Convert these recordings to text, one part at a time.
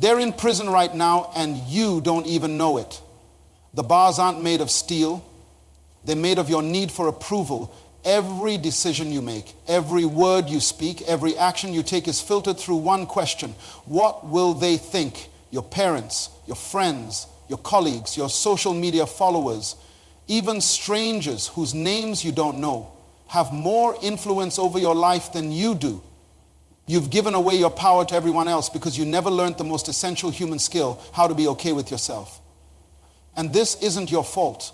They're in prison right now and you don't even know it. The bars aren't made of steel. They're made of your need for approval. Every decision you make, every word you speak, every action you take is filtered through one question. What will they think? Your parents, your friends, your colleagues, your social media followers, even strangers whose names you don't know, have more influence over your life than you do. You've given away your power to everyone else because you never learned the most essential human skill, how to be okay with yourself. And this isn't your fault.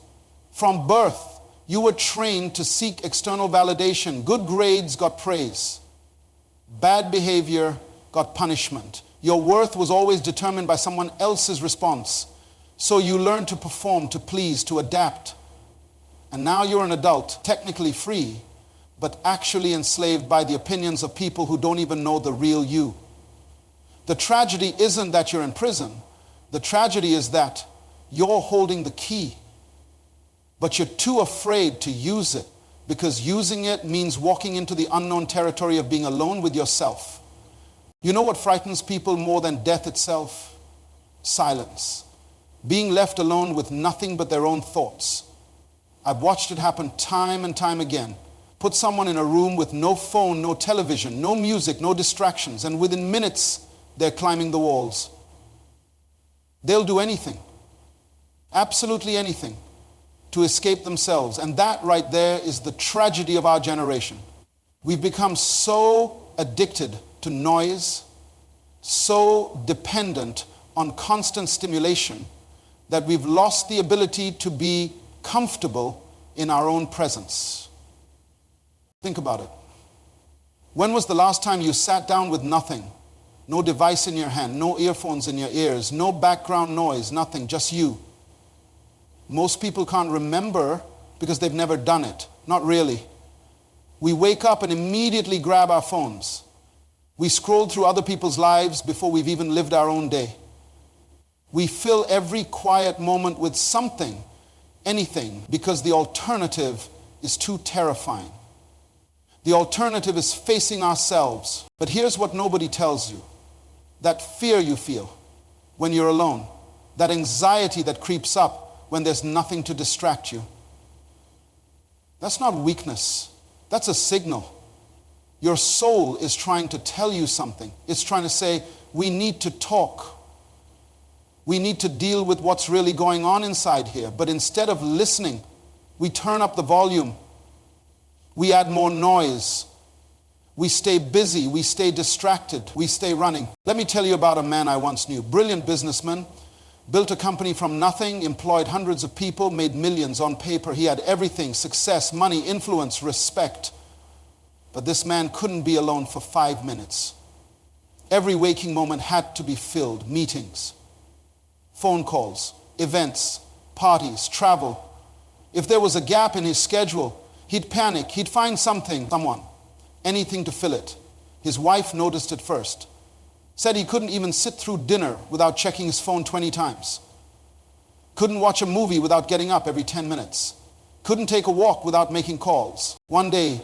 From birth, you were trained to seek external validation. Good grades got praise. Bad behavior got punishment. Your worth was always determined by someone else's response. So you learned to perform, to please, to adapt. And now you're an adult, technically free, but actually enslaved by the opinions of people who don't even know the real you. The tragedy isn't that you're in prison. The tragedy is that you're holding the key. But you're too afraid to use it because using it means walking into the unknown territory of being alone with yourself. You know what frightens people more than death itself? Silence. Being left alone with nothing but their own thoughts. I've watched it happen time and time again. Put someone in a room with no phone, no television, no music, no distractions, and within minutes they're climbing the walls. They'll do anything, absolutely anything, to escape themselves. And that right there is the tragedy of our generation. We've become so addicted to noise, so dependent on constant stimulation, that we've lost the ability to be comfortable in our own presence. Think about it. When was the last time you sat down with nothing? No device in your hand, no earphones in your ears, no background noise, nothing, just you. Most people can't remember because they've never done it. Not really. We wake up and immediately grab our phones. We scroll through other people's lives before we've even lived our own day. We fill every quiet moment with something, anything, because the alternative is too terrifying. The alternative is facing ourselves. But here's what nobody tells you. That fear you feel when you're alone, that anxiety that creeps up when there's nothing to distract you. That's not weakness. That's a signal. Your soul is trying to tell you something. It's trying to say, we need to talk. We need to deal with what's really going on inside here. But instead of listening, we turn up the volume. We add more noise. We stay busy. We stay distracted. We stay running. Let me tell you about a man I once knew. Brilliant businessman. Built a company from nothing, employed hundreds of people, made millions on paper. He had everything: success, money, influence, respect. But this man couldn't be alone for 5 minutes. Every waking moment had to be filled. Meetings, phone calls, events, parties, travel. If there was a gap in his schedule, he'd panic. He'd find something, someone, anything to fill it. His wife noticed it first. Said he couldn't even sit through dinner without checking his phone 20 times. Couldn't watch a movie without getting up every 10 minutes. Couldn't take a walk without making calls. One day,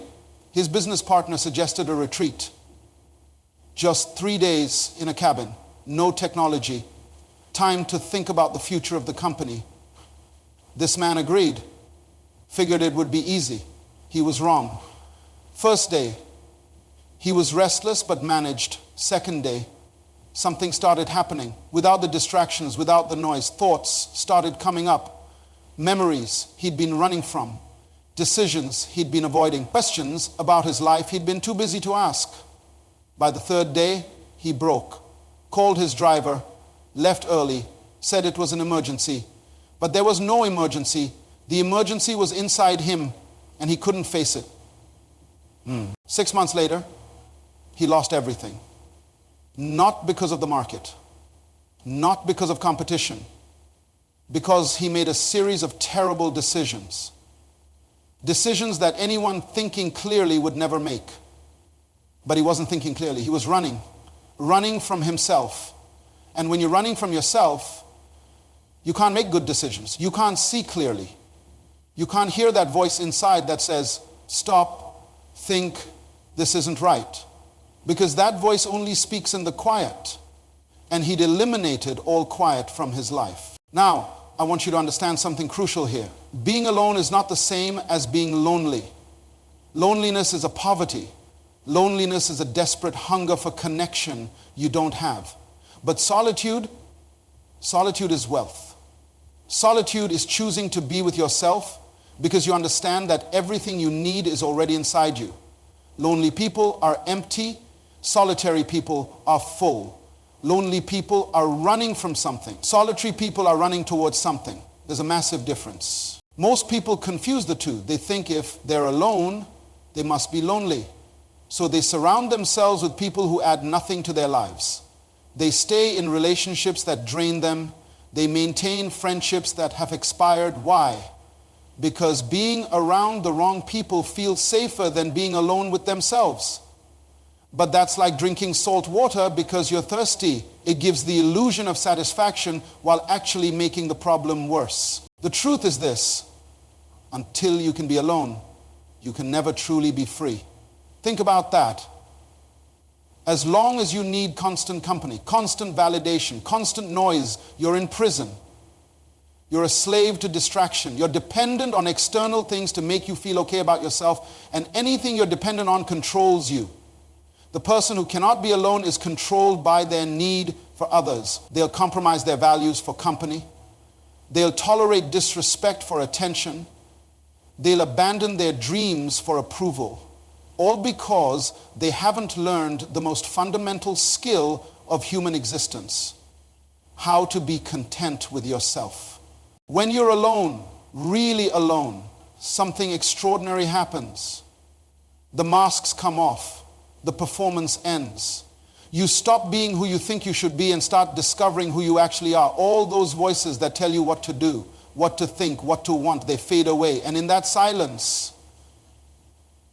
his business partner suggested a retreat. Just 3 days in a cabin, no technology, time to think about the future of the company. This man agreed, figured it would be easy. He was wrong. First day, he was restless but managed. Second day, something started happening. Without the distractions, without the noise, thoughts started coming up. Memories he'd been running from. Decisions he'd been avoiding. Questions about his life he'd been too busy to ask. By the third day, he broke. Called his driver, left early, said it was an emergency. But there was no emergency. The emergency was inside him, and he couldn't face it. 6 months later, he lost everything. Not because of the market, not because of competition, because he made a series of terrible decisions. Decisions that anyone thinking clearly would never make. But he wasn't thinking clearly. He was running from himself. And when you're running from yourself, you can't make good decisions. You can't see clearly. You can't hear that voice inside that says, stop, think, this isn't right. Because that voice only speaks in the quiet. and he'd eliminated all quiet from his life. Now, I want you to understand something crucial here. Being alone is not the same as being lonely. Loneliness is a poverty. Loneliness is a desperate hunger for connection you don't have. But solitude is wealth. Solitude is choosing to be with yourself because you understand that everything you need is already inside you. Lonely people are empty. Solitary people are full. Lonely people are running from something. Solitary people are running towards something. There's a massive difference. Most people confuse the two. They think if they're alone, they must be lonely. So they surround themselves with people who add nothing to their lives. They stay in relationships that drain them. They maintain friendships that have expired. Why? Because being around the wrong people feels safer than being alone with themselves. But that's like drinking salt water because you're thirsty. It gives the illusion of satisfaction while actually making the problem worse. The truth is this: until you can be alone, you can never truly be free. Think about that. As long as you need constant company, constant validation, constant noise, you're in prison. You're a slave to distraction. You're dependent on external things to make you feel okay about yourself, and anything you're dependent on controls you. The person who cannot be alone is controlled by their need for others. They'll compromise their values for company. They'll tolerate disrespect for attention. They'll abandon their dreams for approval. All because they haven't learned the most fundamental skill of human existence: how to be content with yourself. When you're alone, really alone, something extraordinary happens. The masks come off. The performance ends. You stop being who you think you should be and start discovering who you actually are. All those voices that tell you what to do, what to think, what to want, they fade away. And in that silence,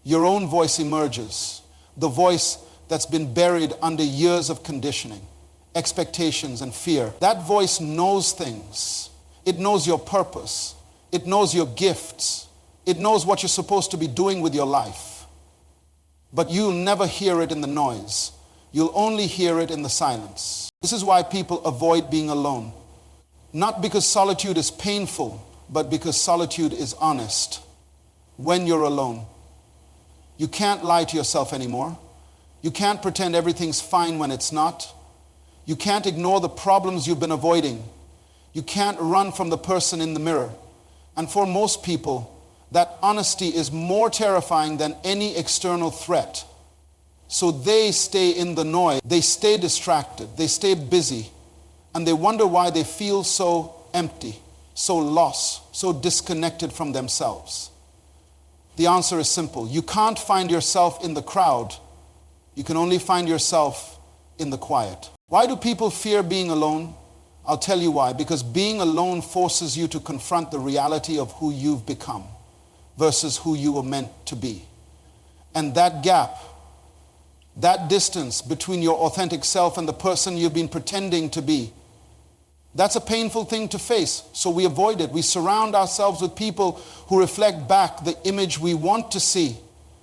your own voice emerges. The voice that's been buried under years of conditioning, expectations, and fear. That voice knows things. It knows your purpose. It knows your gifts. It knows what you're supposed to be doing with your life. But you'll never hear it in the noise. You'll only hear it in the silence. This is why people avoid being alone. Not because solitude is painful, but because solitude is honest. When you're alone, you can't lie to yourself anymore. You can't pretend everything's fine when it's not. You can't ignore the problems you've been avoiding. You can't run from the person in the mirror. And for most people, that honesty is more terrifying than any external threat. So they stay in the noise. They stay distracted. They stay busy. And they wonder why they feel so empty, so lost, so disconnected from themselves. The answer is simple. You can't find yourself in the crowd. You can only find yourself in the quiet. Why do people fear being alone? I'll tell you why. Because being alone forces you to confront the reality of who you've become versus who you were meant to be. And that gap, that distance between your authentic self and the person you've been pretending to be, that's a painful thing to face, so we avoid it. We surround ourselves with people who reflect back the image we want to see,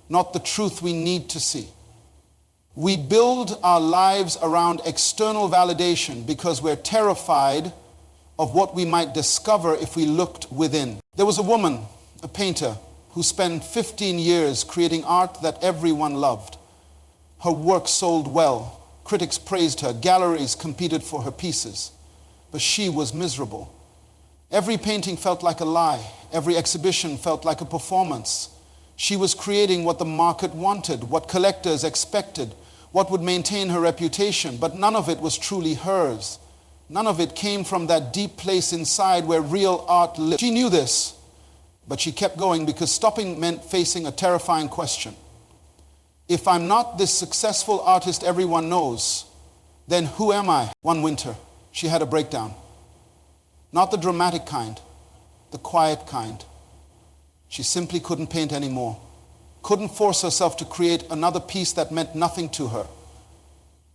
not the truth we need to see. We build our lives around external validation because we're terrified of what we might discover if we looked within. There was a woman, a painter, who spent 15 years creating art that everyone loved. Her work sold well. Critics praised her. Galleries competed for her pieces. But she was miserable. Every painting felt like a lie. Every exhibition felt like a performance. She was creating what the market wanted, what collectors expected, what would maintain her reputation, but none of it was truly hers. None of it came from that deep place inside where real art lived. She knew this, but she kept going because stopping meant facing a terrifying question. If I'm not this successful artist everyone knows, then who am I? One winter, she had a breakdown. Not the dramatic kind, the quiet kind. She simply couldn't paint anymore. Couldn't force herself to create another piece that meant nothing to her.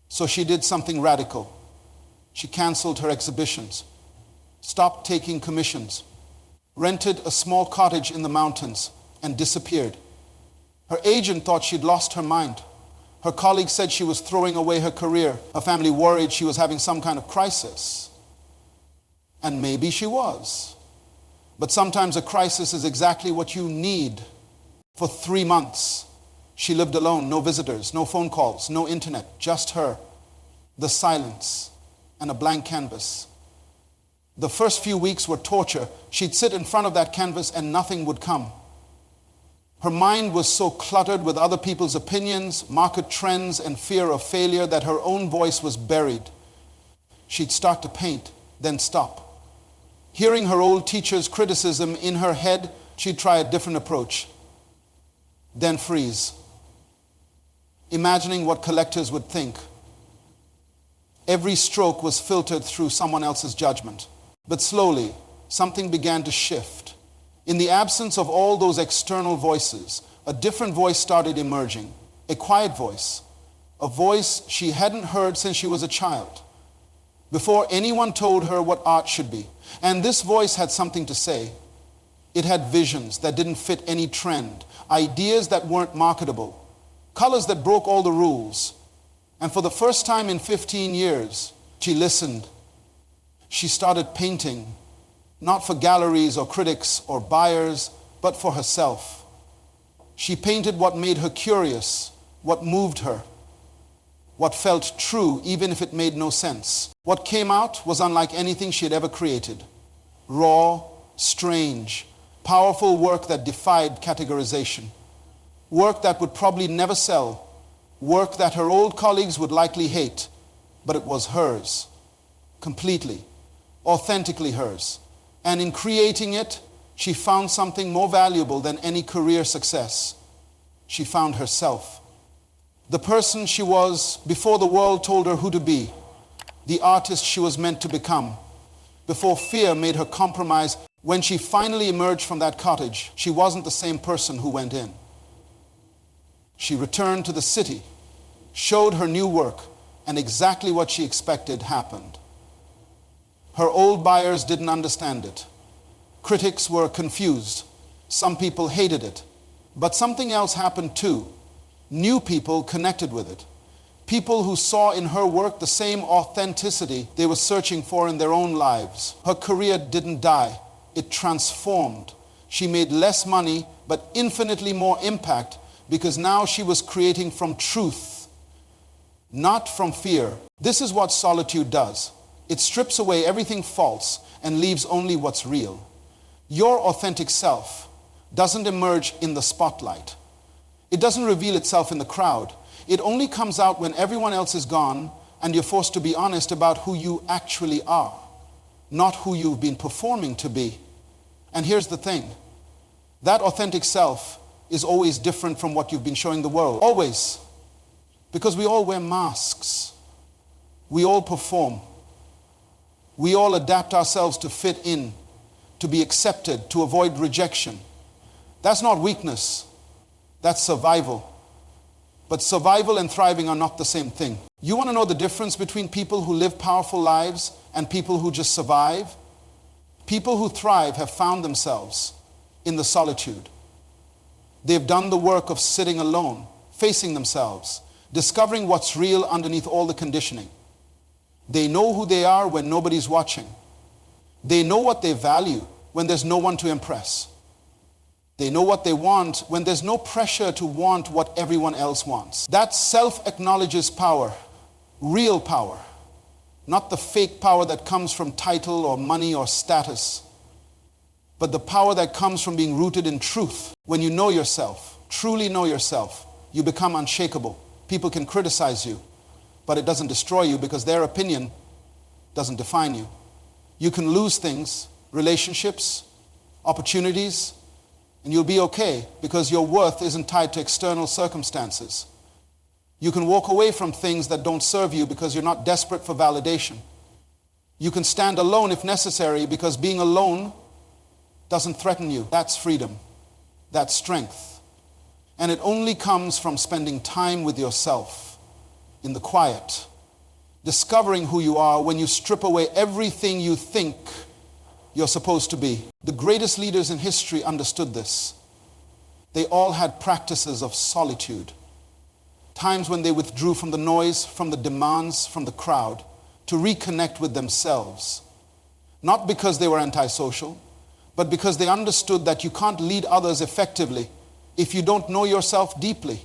So she did something radical. She canceled her exhibitions, stopped taking commissions, rented a small cottage in the mountains, and disappeared. Her agent thought she'd lost her mind. Her colleagues said she was throwing away her career. Her family worried she was having some kind of crisis. And maybe she was. But sometimes a crisis is exactly what you need. For 3 months, she lived alone, no visitors, no phone calls, no internet, just her, the silence, and a blank canvas. The first few weeks were torture. She'd sit in front of that canvas and nothing would come. Her mind was so cluttered with other people's opinions, market trends, and fear of failure that her own voice was buried. She'd start to paint, then stop. Hearing her old teacher's criticism in her head, she'd try a different approach. Then freeze. Imagining what collectors would think. Every stroke was filtered through someone else's judgment. But slowly, something began to shift. In the absence of all those external voices, a different voice started emerging. A quiet voice. A voice she hadn't heard since she was a child. Before anyone told her what art should be. And this voice had something to say. It had visions that didn't fit any trend. Ideas that weren't marketable. Colors that broke all the rules. And for the first time in 15 years, she listened. She started painting, not for galleries or critics or buyers, but for herself. She painted what made her curious, what moved her, what felt true even if it made no sense. What came out was unlike anything she had ever created. Raw, strange, powerful work that defied categorization. Work that would probably never sell. Work that her old colleagues would likely hate. But it was hers. Completely. Authentically hers. And in creating it, she found something more valuable than any career success. She found herself. The person she was before the world told her who to be. The artist she was meant to become. Before fear made her compromise. When she finally emerged from that cottage, she wasn't the same person who went in. She returned to the city, showed her new work, and exactly what she expected happened. Her old buyers didn't understand it. Critics were confused. Some people hated it. But something else happened too. New people connected with it. People who saw in her work the same authenticity they were searching for in their own lives. Her career didn't die. It transformed. She made less money, but infinitely more impact, because now she was creating from truth, not from fear. This is what solitude does. It strips away everything false and leaves only what's real. Your authentic self doesn't emerge in the spotlight. It doesn't reveal itself in the crowd. It only comes out when everyone else is gone and you're forced to be honest about who you actually are, not who you've been performing to be. And here's the thing. That authentic self is always different from what you've been showing the world. Always. Because we all wear masks. We all perform. We all adapt ourselves to fit in, to be accepted, to avoid rejection. That's not weakness. That's survival. But survival and thriving are not the same thing. You want to know the difference between people who live powerful lives and people who just survive? People who thrive have found themselves in the solitude. They've done the work of sitting alone, facing themselves, discovering what's real underneath all the conditioning. They know who they are when nobody's watching. They know what they value when there's no one to impress. They know what they want when there's no pressure to want what everyone else wants. That self acknowledges power, real power, not the fake power that comes from title or money or status, but the power that comes from being rooted in truth. When you know yourself, truly know yourself, you become unshakable. People can criticize you, but it doesn't destroy you because their opinion doesn't define you. You can lose things, relationships, opportunities, and you'll be okay because your worth isn't tied to external circumstances. You can walk away from things that don't serve you because you're not desperate for validation. You can stand alone if necessary because being alone doesn't threaten you. That's freedom. That's strength. And it only comes from spending time with yourself in the quiet, discovering who you are when you strip away everything you think you're supposed to be. The greatest leaders in history understood this. They all had practices of solitude. times when they withdrew from the noise, from the demands, from the crowd, to reconnect with themselves. Not because they were antisocial, but because they understood that you can't lead others effectively if you don't know yourself deeply.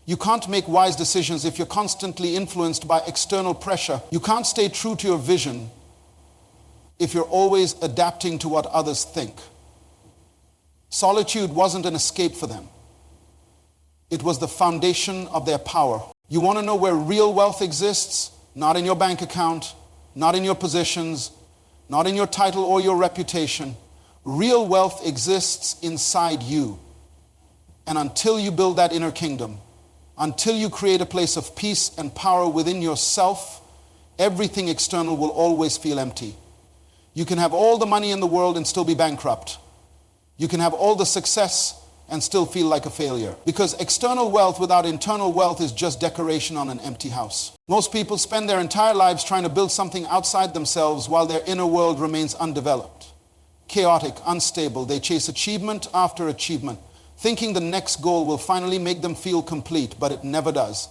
You can't make wise decisions if you're constantly influenced by external pressure. You can't stay true to your vision if you're always adapting to what others think. Solitude wasn't an escape for them. It was the foundation of their power. You want to know where real wealth exists? Not in your bank account, not in your positions, not in your title or your reputation. Real wealth exists inside you. And until you build that inner kingdom, until you create a place of peace and power within yourself, everything external will always feel empty. You can have all the money in the world and still be bankrupt. You can have all the success and still feel like a failure. Because external wealth without internal wealth is just decoration on an empty house. Most people spend their entire lives trying to build something outside themselves while their inner world remains undeveloped. Chaotic, unstable, they chase achievement after achievement, thinking the next goal will finally make them feel complete, but it never does.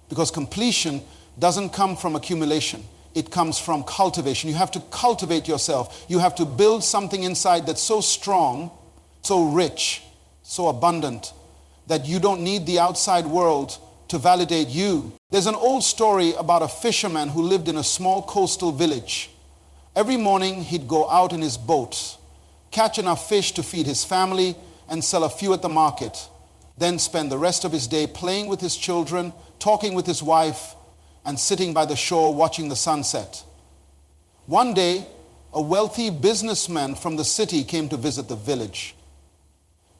Because completion doesn't come from accumulation. It comes from cultivation. You have to cultivate yourself. You have to build something inside that's so strong, so rich, so abundant, that you don't need the outside world to validate you. There's an old story about a fisherman who lived in a small coastal village. Every morning he'd go out in his boat, catch enough fish to feed his family, and sell a few at the market, then spend the rest of his day playing with his children, talking with his wife, and sitting by the shore watching the sunset. One day, a wealthy businessman from the city came to visit the village.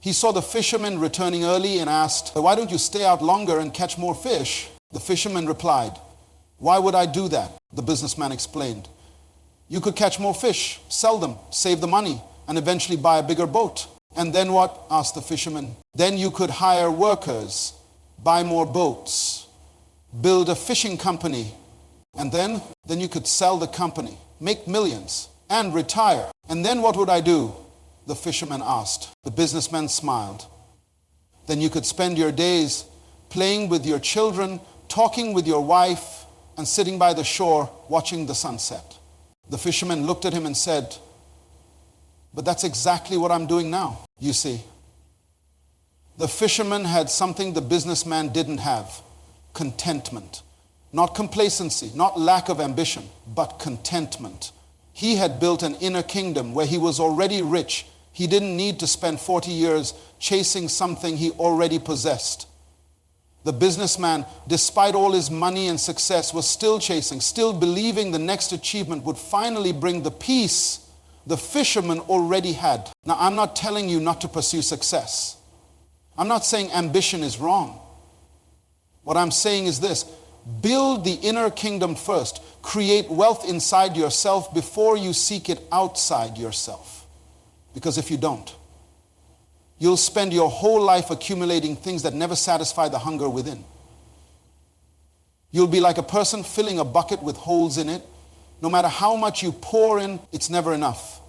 He saw the fisherman returning early and asked, "Why don't you stay out longer and catch more fish?" The fisherman replied, "Why would I do that?" The businessman explained, "You could catch more fish, sell them, save the money, and eventually buy a bigger boat." "And then what?" asked the fisherman. "Then you could hire workers, buy more boats, build a fishing company, and then you could sell the company, make millions, and retire." "And then what would I do?" the fisherman asked. The businessman smiled. "Then you could spend your days playing with your children, talking with your wife, and sitting by the shore watching the sunset." The fisherman looked at him and said, "But that's exactly what I'm doing now." You see, the fisherman had something the businessman didn't have: contentment. Not complacency, not lack of ambition, but contentment. He had built an inner kingdom where he was already rich. He didn't need to spend 40 years chasing something he already possessed. The businessman, despite all his money and success, was still chasing, still believing the next achievement would finally bring the peace the fisherman already had. Now, I'm not telling you not to pursue success. I'm not saying ambition is wrong. What I'm saying is this: build the inner kingdom first. Create wealth inside yourself before you seek it outside yourself. Because if you don't, you'll spend your whole life accumulating things that never satisfy the hunger within. You'll be like a person filling a bucket with holes in it. No matter how much you pour in, it's never enough.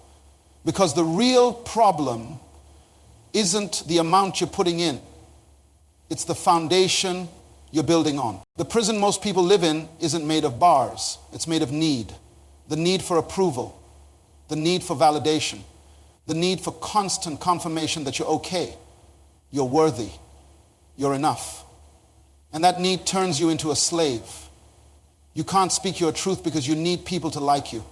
Because the real problem isn't the amount you're putting in. It's the foundation you're building on. The prison most people live in isn't made of bars. It's made of need. The need for approval. The need for validation. The need for constant confirmation that you're okay. You're worthy. You're enough. And that need turns you into a slave. You can't speak your truth because you need people to like you.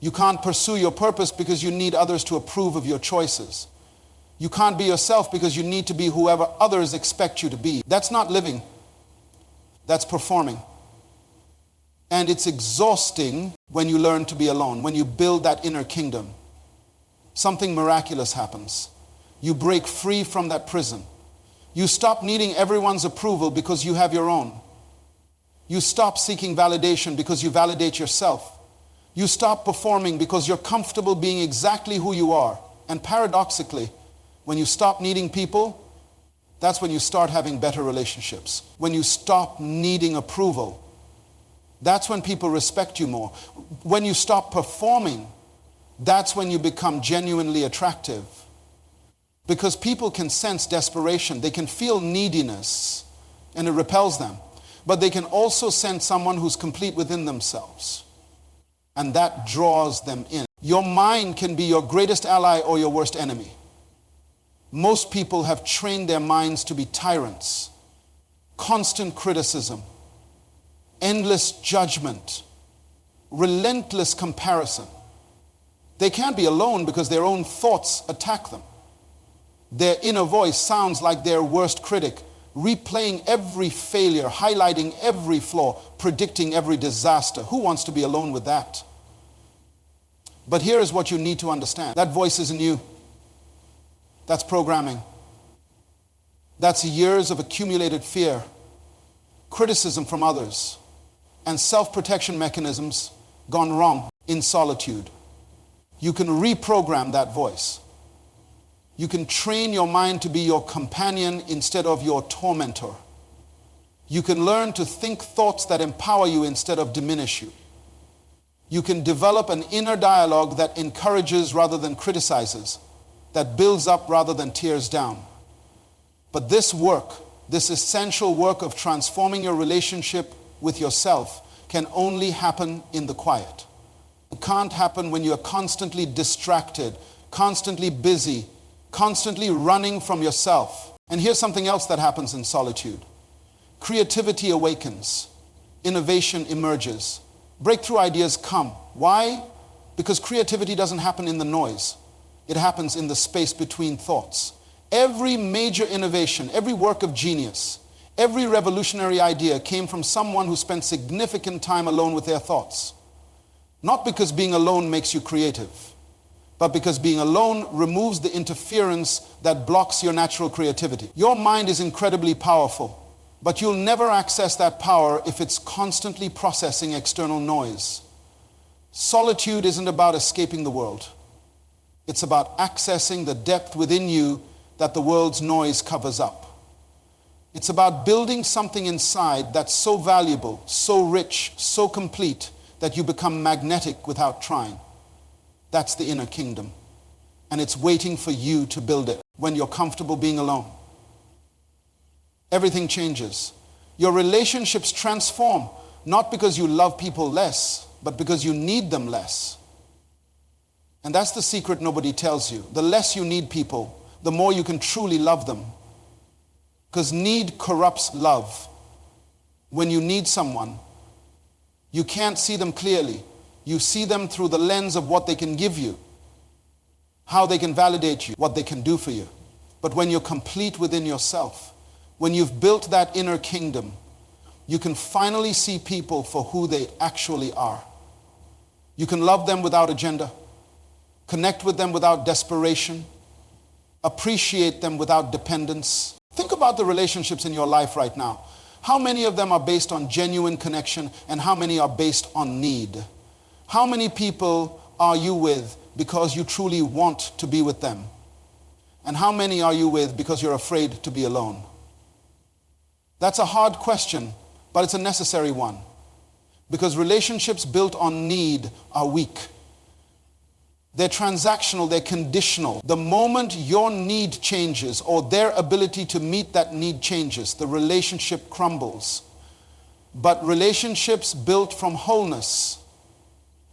You can't pursue your purpose because you need others to approve of your choices. You can't be yourself because you need to be whoever others expect you to be. That's not living. That's performing. And it's exhausting when you learn to be alone, when you build that inner kingdom. Something miraculous happens. You break free from that prison. You stop needing everyone's approval because you have your own. You stop seeking validation because you validate yourself. You stop performing because you're comfortable being exactly who you are. And paradoxically, when you stop needing people, that's when you start having better relationships. When you stop needing approval, that's when people respect you more. When you stop performing, that's when you become genuinely attractive. Because people can sense desperation. They can feel neediness, and it repels them. But they can also send someone who's complete within themselves. And that draws them in. Your mind can be your greatest ally or your worst enemy. Most people have trained their minds to be tyrants. Constant criticism, endless judgment, relentless comparison. They can't be alone because their own thoughts attack them. Their inner voice sounds like their worst critic, replaying every failure, highlighting every flaw, predicting every disaster. Who wants to be alone with that? But here is what you need to understand. That voice isn't you. That's programming. That's years of accumulated fear, criticism from others, and self-protection mechanisms gone wrong in solitude. You can reprogram that voice. You can train your mind to be your companion instead of your tormentor. You can learn to think thoughts that empower you instead of diminish you. You can develop an inner dialogue that encourages rather than criticizes, that builds up rather than tears down. But this work, this essential work of transforming your relationship with yourself, can only happen in the quiet. It can't happen when you're constantly distracted, constantly busy, constantly running from yourself. And here's something else that happens in solitude. Creativity awakens. Innovation emerges. Breakthrough ideas come. Why? Because creativity doesn't happen in the noise. It happens in the space between thoughts. Every major innovation, every work of genius, every revolutionary idea came from someone who spent significant time alone with their thoughts. Not because being alone makes you creative, but because being alone removes the interference that blocks your natural creativity. Your mind is incredibly powerful, but you'll never access that power if it's constantly processing external noise. Solitude isn't about escaping the world. It's about accessing the depth within you that the world's noise covers up. It's about building something inside that's so valuable, so rich, so complete, that you become magnetic without trying. That's the inner kingdom. And it's waiting for you to build it when you're comfortable being alone. Everything changes. Your relationships transform, not because you love people less, but because you need them less. And that's the secret nobody tells you. The less you need people, the more you can truly love them. Because need corrupts love. When you need someone, you can't see them clearly. You see them through the lens of what they can give you, how they can validate you, what they can do for you. But when you're complete within yourself, when you've built that inner kingdom, you can finally see people for who they actually are. You can love them without agenda, connect with them without desperation, appreciate them without dependence. Think about the relationships in your life right now. How many of them are based on genuine connection and how many are based on need? How many people are you with because you truly want to be with them? And how many are you with because you're afraid to be alone? That's a hard question, but it's a necessary one. Because relationships built on need are weak. They're transactional, they're conditional. The moment your need changes or their ability to meet that need changes, the relationship crumbles. But relationships built from wholeness,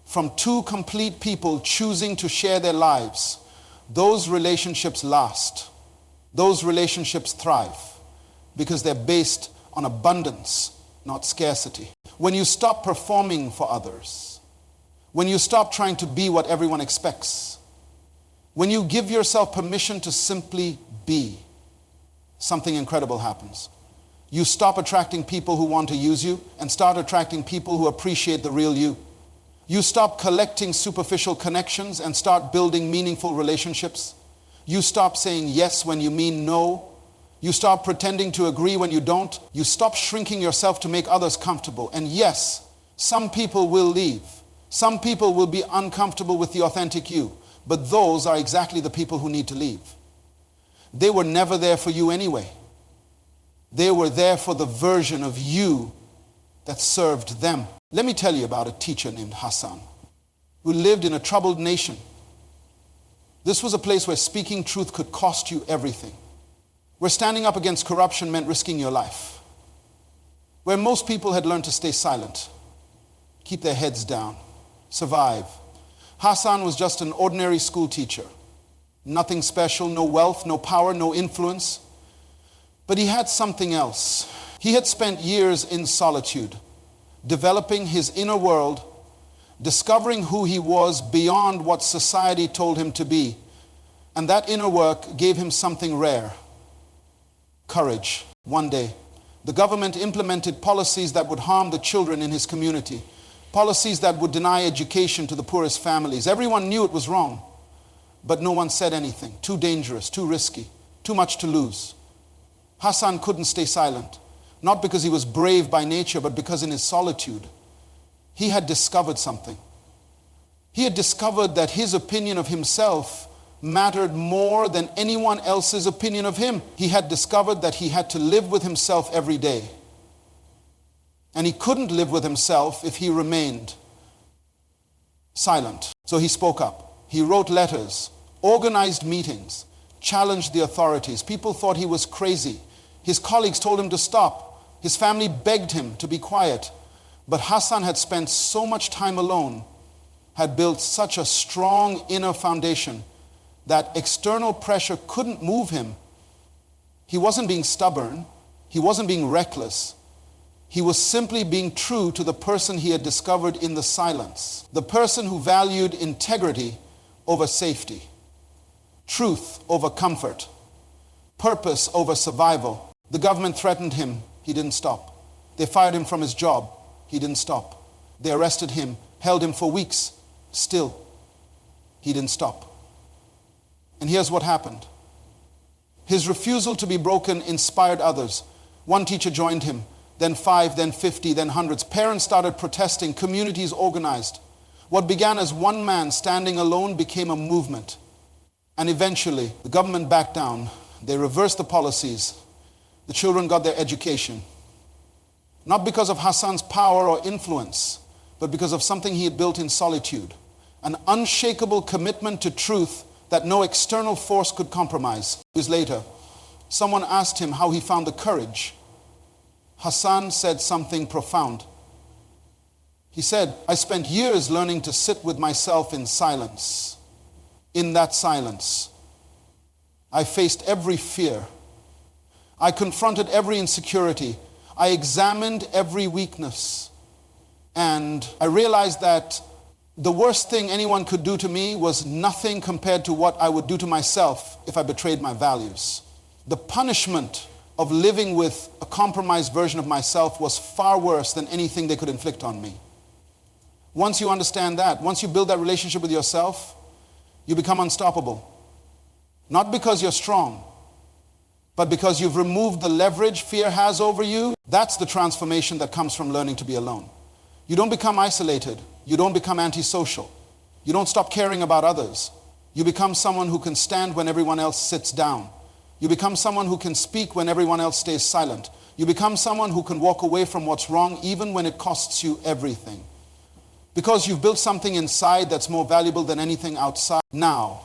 from two complete people choosing to share their lives, those relationships last. Those relationships thrive because they're based on abundance, not scarcity. When you stop performing for others, when you stop trying to be what everyone expects, when you give yourself permission to simply be, something incredible happens. You stop attracting people who want to use you and start attracting people who appreciate the real you. You stop collecting superficial connections and start building meaningful relationships. You stop saying yes when you mean no. You stop pretending to agree when you don't. You stop shrinking yourself to make others comfortable. And yes, some people will leave. Some people will be uncomfortable with the authentic you, but those are exactly the people who need to leave. They were never there for you anyway. They were there for the version of you that served them. Let me tell you about a teacher named Hassan who lived in a troubled nation. This was a place where speaking truth could cost you everything. Where standing up against corruption meant risking your life. where most people had learned to stay silent, keep their heads down, survive. Hassan was just an ordinary school teacher. Nothing special, no wealth, no power, no influence. But he had something else. He had spent years in solitude, developing his inner world, discovering who he was beyond what society told him to be. And that inner work gave him something rare: courage. One day, the government implemented policies that would harm the children in his community, policies that would deny education to the poorest families. Everyone knew it was wrong, but no one said anything. Too dangerous, too risky, too much to lose. Hassan couldn't stay silent, not because he was brave by nature, but because in his solitude, he had discovered something. He had discovered that his opinion of himself mattered more than anyone else's opinion of him. He had discovered that he had to live with himself every day. And he couldn't live with himself if he remained silent. So he spoke up. He wrote letters, organized meetings, challenged the authorities. People thought he was crazy. His colleagues told him to stop. His family begged him to be quiet. But Hassan had spent so much time alone, had built such a strong inner foundation that external pressure couldn't move him. He wasn't being stubborn. He wasn't being reckless. He was simply being true to the person he had discovered in the silence, the person who valued integrity over safety, truth over comfort, purpose over survival. The government threatened him. He didn't stop. They fired him from his job. He didn't stop. They arrested him, held him for weeks. Still, he didn't stop. And here's what happened. His refusal to be broken inspired others. One teacher joined him, then 5, then 50, then hundreds. Parents started protesting, communities organized. What began as one man standing alone became a movement. And eventually, the government backed down. They reversed the policies. The children got their education. Not because of Hassan's power or influence, but because of something he had built in solitude. An unshakable commitment to truth that no external force could compromise. Years later, someone asked him how he found the courage. Hassan said something profound. He said, "I spent years learning to sit with myself in silence. In that silence, I faced every fear. I confronted every insecurity. I examined every weakness. And I realized that the worst thing anyone could do to me was nothing compared to what I would do to myself if I betrayed my values. The punishment of living with a compromised version of myself was far worse than anything they could inflict on me." Once you understand that, once you build that relationship with yourself, you become unstoppable. Not because you're strong, but because you've removed the leverage fear has over you. That's the transformation that comes from learning to be alone. You don't become isolated. You don't become antisocial. You don't stop caring about others. You become someone who can stand when everyone else sits down. You become someone who can speak when everyone else stays silent. You become someone who can walk away from what's wrong even when it costs you everything. Because you've built something inside that's more valuable than anything outside. Now,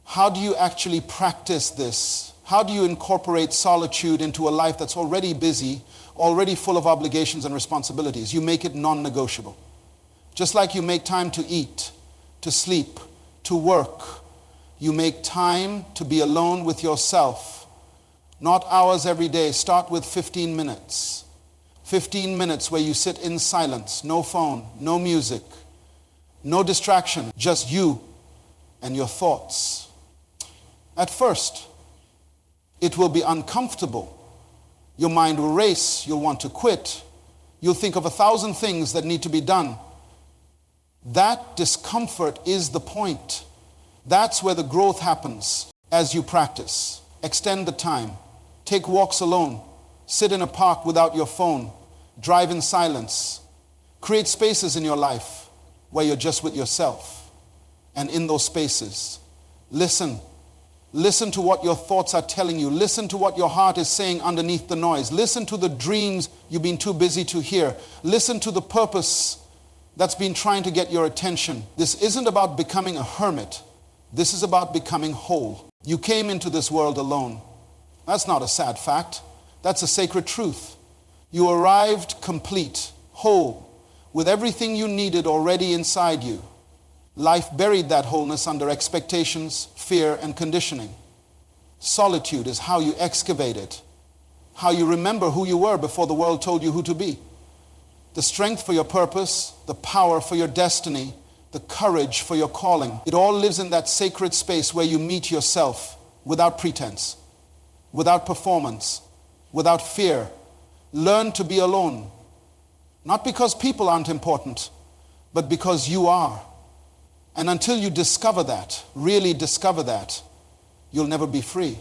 how do you actually practice this? How do you incorporate solitude into a life that's already busy, already full of obligations and responsibilities? You make it non-negotiable. Just like you make time to eat, to sleep, to work, you make time to be alone with yourself. Not hours every day. Start with 15 minutes. 15 minutes where you sit in silence, no phone, no music, no distraction, just you and your thoughts. At first, it will be uncomfortable. Your mind will race. You'll want to quit. You'll think of 1,000 things that need to be done. That discomfort is the point. That's where the growth happens as you practice. Extend the time. Take walks alone. Sit in a park without your phone. Drive in silence. Create spaces in your life where you're just with yourself. And in those spaces, listen. Listen to what your thoughts are telling you. Listen to what your heart is saying underneath the noise. Listen to the dreams you've been too busy to hear. Listen to the purpose that's been trying to get your attention. This isn't about becoming a hermit. This is about becoming whole. You came into this world alone. That's not a sad fact. That's a sacred truth. You arrived complete, whole, with everything you needed already inside you. Life buried that wholeness under expectations, fear, and conditioning. Solitude is how you excavate it, how you remember who you were before the world told you who to be. The strength for your purpose, the power for your destiny, the courage for your calling. It all lives in that sacred space where you meet yourself without pretense, without performance, without fear. Learn to be alone. Not because people aren't important, but because you are. And until you discover that, really discover that, you'll never be free.